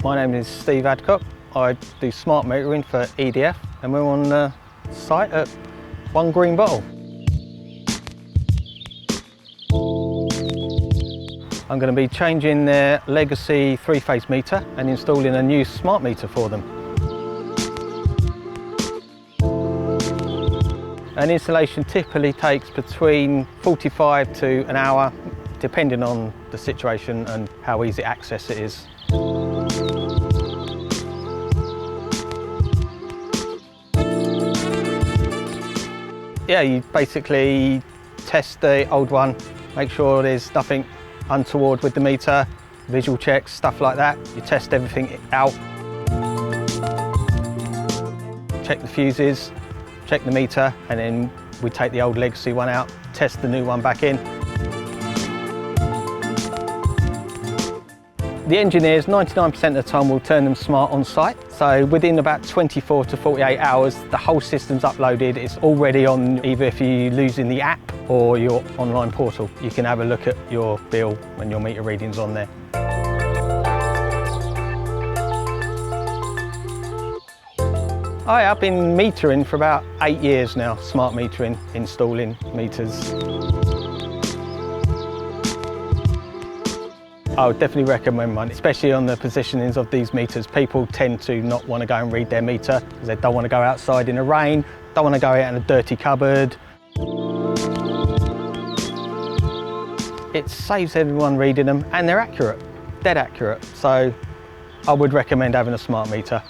My name is Steve Adcock. I do smart metering for EDF and we're on the site at One Green Bottle. I'm going to be changing their legacy three-phase meter and installing a new smart meter for them. An installation typically takes between 45 to an hour, depending on the situation and how easy access it is. Yeah, you basically test the old one, make sure there's nothing untoward with the meter, visual checks, stuff like that. You test everything out. Check the fuses, check the meter, and then we take the old legacy one out, test the new one back in. The engineers 99% of the time will turn them smart on site. So within about 24 to 48 hours, the whole system's uploaded. It's already on, either if you're using the app or your online portal. You can have a look at your bill and your meter readings on there. I've been metering for about 8 years now, smart metering, installing meters. I would definitely recommend one, especially on the positionings of these meters. People tend to not want to go and read their meter because they don't want to go outside in the rain, don't want to go out in a dirty cupboard. It saves everyone reading them and they're accurate, dead accurate. So I would recommend having a smart meter.